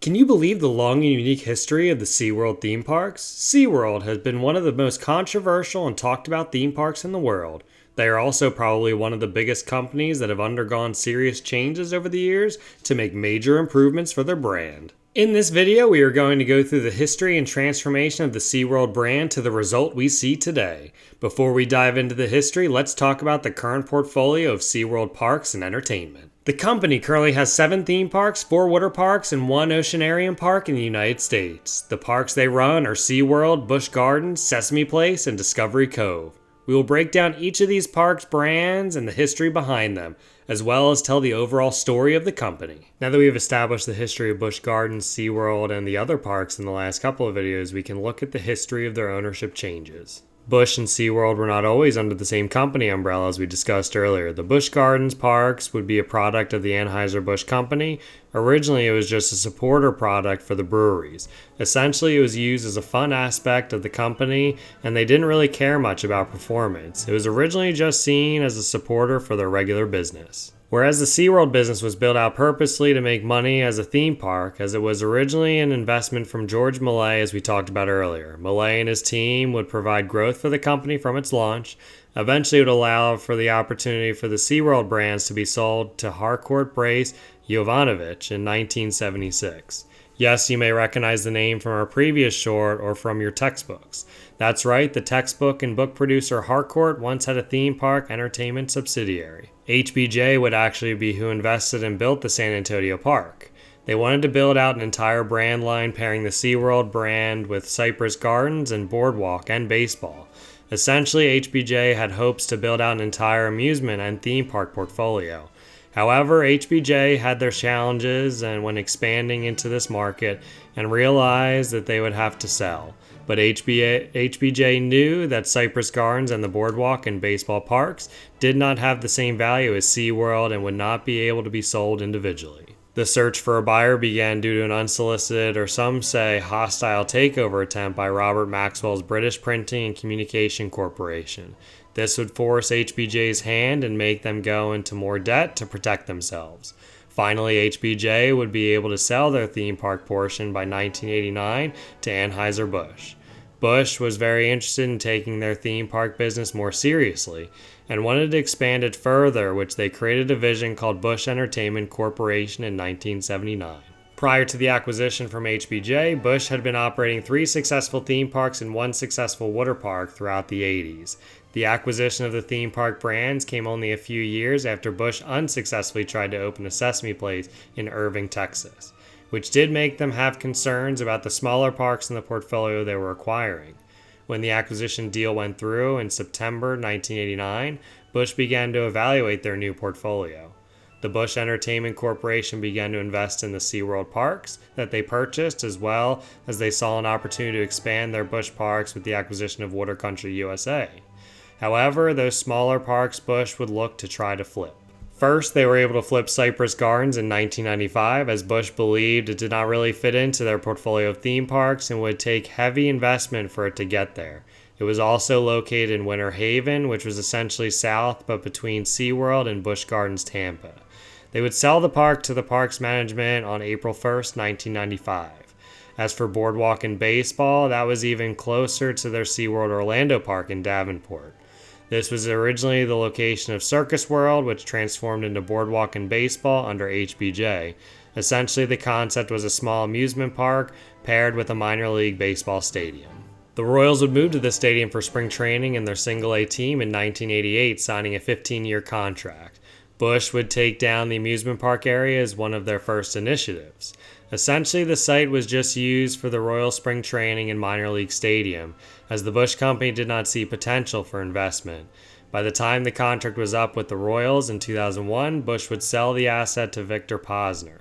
Can you believe the long and unique history of the SeaWorld theme parks? SeaWorld has been one of the most controversial and talked about theme parks in the world. They are also probably one of the biggest companies that have undergone serious changes over the years to make major improvements for their brand. In this video, we are going to go through the history and transformation of the SeaWorld brand to the result we see today. Before we dive into the history, let's talk about the current portfolio of SeaWorld parks and entertainment. The company currently has 7 theme parks, 4 water parks, and 1 oceanarium park in the United States. The parks they run are SeaWorld, Busch Gardens, Sesame Place, and Discovery Cove. We will break down each of these parks' brands and the history behind them, as well as tell the overall story of the company. Now that we have established the history of Busch Gardens, SeaWorld, and the other parks in the last couple of videos, we can look at the history of their ownership changes. Busch and SeaWorld were not always under the same company umbrella as we discussed earlier. The Busch Gardens parks would be a product of the Anheuser-Busch company. Originally, it was just a supporter product for the breweries. Essentially, it was used as a fun aspect of the company, and they didn't really care much about performance. It was originally just seen as a supporter for their regular business. Whereas the SeaWorld business was built out purposely to make money as a theme park, as it was originally an investment from George Millay, as we talked about earlier. Millay and his team would provide growth for the company from its launch. Eventually, it would allow for the opportunity for the SeaWorld brands to be sold to Harcourt Brace Jovanovic in 1976. Yes, you may recognize the name from our previous short or from your textbooks. That's right, the textbook and book producer Harcourt once had a theme park entertainment subsidiary. HBJ would actually be who invested and built the San Antonio park. They wanted to build out an entire brand line pairing the SeaWorld brand with Cypress Gardens and Boardwalk and baseball. Essentially, HBJ had hopes to build out an entire amusement and theme park portfolio. However, HBJ had their challenges and when expanding into this market and realized that they would have to sell. But HBJ knew that Cypress Gardens and the Boardwalk and baseball parks did not have the same value as SeaWorld and would not be able to be sold individually. The search for a buyer began due to an unsolicited, or some say hostile, takeover attempt by Robert Maxwell's British Printing and Communication Corporation. This would force HBJ's hand and make them go into more debt to protect themselves. Finally, HBJ would be able to sell their theme park portion by 1989 to Anheuser-Busch. Busch was very interested in taking their theme park business more seriously and wanted to expand it further, which they created a division called Busch Entertainment Corporation in 1979. Prior to the acquisition from HBJ, Busch had been operating 3 successful theme parks and 1 successful water park throughout the 80s. The acquisition of the theme park brands came only a few years after Busch unsuccessfully tried to open a Sesame Place in Irving, Texas, which did make them have concerns about the smaller parks in the portfolio they were acquiring. When the acquisition deal went through in September 1989, Busch began to evaluate their new portfolio. The Busch Entertainment Corporation began to invest in the SeaWorld parks that they purchased, as well as they saw an opportunity to expand their Busch parks with the acquisition of Water Country USA. However, those smaller parks Busch would look to try to flip. First, they were able to flip Cypress Gardens in 1995, as Busch believed it did not really fit into their portfolio of theme parks and would take heavy investment for it to get there. It was also located in Winter Haven, which was essentially south but between SeaWorld and Busch Gardens Tampa. They would sell the park to the parks management on April 1st, 1995. As for Boardwalk and baseball, that was even closer to their SeaWorld Orlando park in Davenport. This was originally the location of Circus World, which transformed into Boardwalk and baseball under HBJ. Essentially, the concept was a small amusement park paired with a minor league baseball stadium. The Royals would move to this stadium for spring training in their Single-A team in 1988, signing a 15-year contract. Busch would take down the amusement park area as one of their first initiatives. Essentially, the site was just used for the Royal spring training and minor league stadium, as the Busch company did not see potential for investment. By the time the contract was up with the Royals in 2001, Busch would sell the asset to Victor Posner,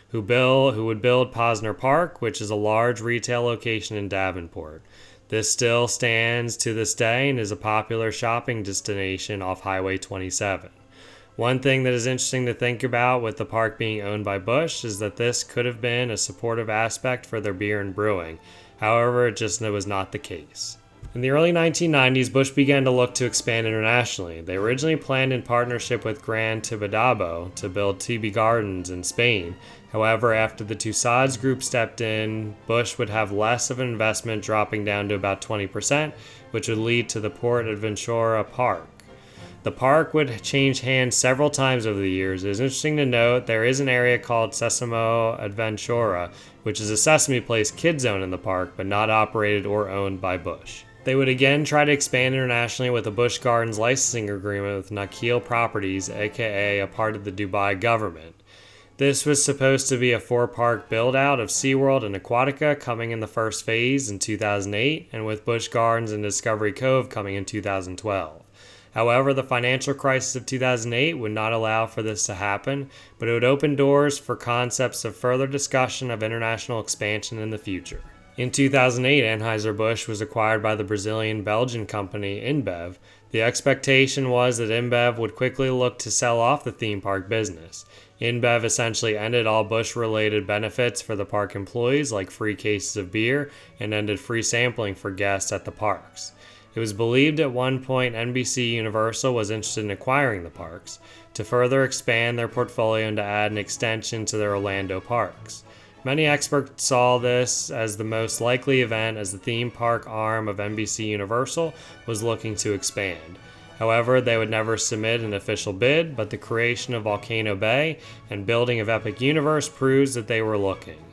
who would build Posner Park, which is a large retail location in Davenport. This still stands to this day and is a popular shopping destination off Highway 27. One thing that is interesting to think about with the park being owned by Busch is that this could have been a supportive aspect for their beer and brewing. However, it just was not the case. In the early 1990s, Busch began to look to expand internationally. They originally planned in partnership with Gran Tibidabo to build TB Gardens in Spain. However, after the Tussauds Group stepped in, Busch would have less of an investment, dropping down to about 20%, which would lead to the Port Aventura Park. The park would change hands several times over the years. It is interesting to note there is an area called Sesamo Aventura, which is a Sesame Place kid zone in the park, but not operated or owned by Busch. They would again try to expand internationally with a Busch Gardens licensing agreement with Nakheel Properties, aka a part of the Dubai government. This was supposed to be a 4-park build-out of SeaWorld and Aquatica coming in the first phase in 2008, and with Busch Gardens and Discovery Cove coming in 2012. However, the financial crisis of 2008 would not allow for this to happen, but it would open doors for concepts of further discussion of international expansion in the future. In 2008, Anheuser-Busch was acquired by the Brazilian-Belgian company InBev. The expectation was that InBev would quickly look to sell off the theme park business. InBev essentially ended all Busch-related benefits for the park employees, like free cases of beer, and ended free sampling for guests at the parks. It was believed at one point NBC Universal was interested in acquiring the parks to further expand their portfolio and to add an extension to their Orlando parks. Many experts saw this as the most likely event as the theme park arm of NBC Universal was looking to expand. However, they would never submit an official bid, but the creation of Volcano Bay and building of Epic Universe proves that they were looking.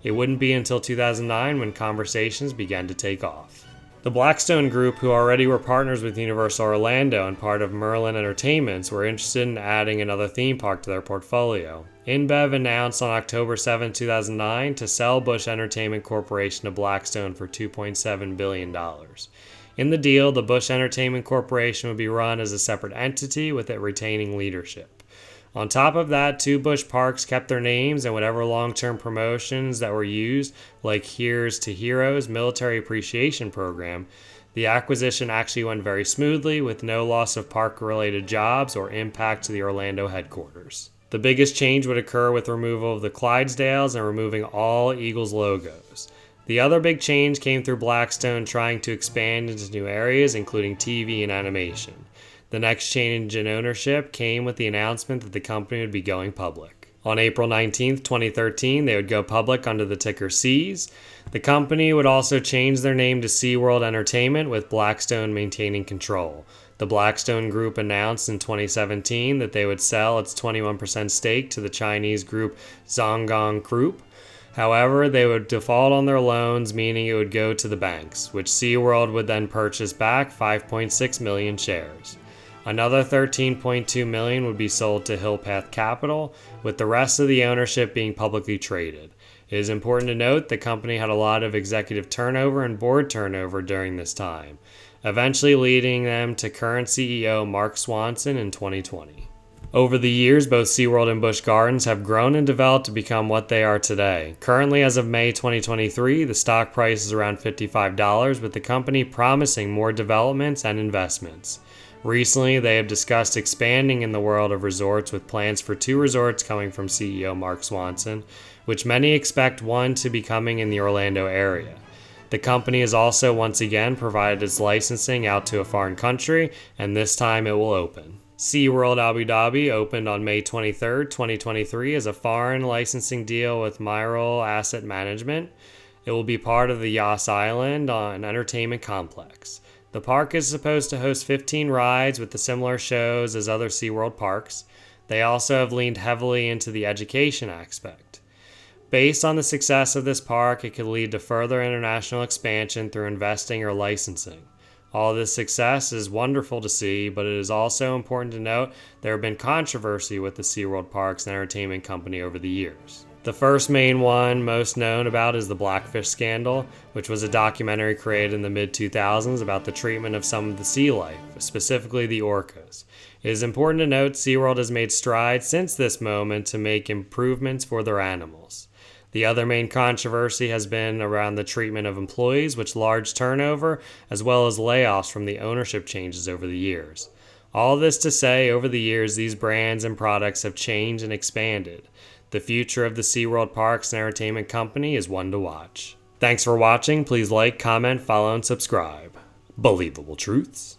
It wouldn't be until 2009 when conversations began to take off. The Blackstone Group, who already were partners with Universal Orlando and part of Merlin Entertainments, were interested in adding another theme park to their portfolio. InBev announced on October 7, 2009 to sell Busch Entertainment Corporation to Blackstone for $2.7 billion. In the deal, the Busch Entertainment Corporation would be run as a separate entity with it retaining leadership. On top of that, 2 Busch parks kept their names and whatever long-term promotions that were used, like Here's to Heroes Military Appreciation Program. The acquisition actually went very smoothly with no loss of park-related jobs or impact to the Orlando headquarters. The biggest change would occur with removal of the Clydesdales and removing all Eagles logos. The other big change came through Blackstone trying to expand into new areas, including TV and animation. The next change in ownership came with the announcement that the company would be going public. On April 19, 2013, they would go public under the ticker SEAS. The company would also change their name to SeaWorld Entertainment, with Blackstone maintaining control. The Blackstone Group announced in 2017 that they would sell its 21% stake to the Chinese group Zhonggang Group. However, they would default on their loans, meaning it would go to the banks, which SeaWorld would then purchase back 5.6 million shares. Another 13.2 million would be sold to Hillpath Capital, with the rest of the ownership being publicly traded. It is important to note the company had a lot of executive turnover and board turnover during this time, eventually leading them to current CEO Mark Swanson in 2020. Over the years, both SeaWorld and Busch Gardens have grown and developed to become what they are today. Currently, as of May 2023, the stock price is around $55, with the company promising more developments and investments. Recently, they have discussed expanding in the world of resorts with plans for 2 resorts coming from CEO Mark Swanson, which many expect one to be coming in the Orlando area. The company has also once again provided its licensing out to a foreign country, and this time it will open. SeaWorld Abu Dhabi opened on May 23, 2023 as a foreign licensing deal with Myrtle Asset Management. It will be part of the Yas Island an entertainment complex. The park is supposed to host 15 rides with the similar shows as other SeaWorld parks. They also have leaned heavily into the education aspect. Based on the success of this park, it could lead to further international expansion through investing or licensing. All this success is wonderful to see, but it is also important to note there have been controversy with the SeaWorld Parks and Entertainment Company over the years. The first main one most known about is the Blackfish Scandal, which was a documentary created in the mid-2000s about the treatment of some of the sea life, specifically the orcas. It is important to note SeaWorld has made strides since this moment to make improvements for their animals. The other main controversy has been around the treatment of employees, with large turnover, as well as layoffs from the ownership changes over the years. All this to say, over the years, these brands and products have changed and expanded. The future of the SeaWorld Parks and Entertainment Company is one to watch. Thanks for watching. Please like, comment, follow, and subscribe. Believable truths.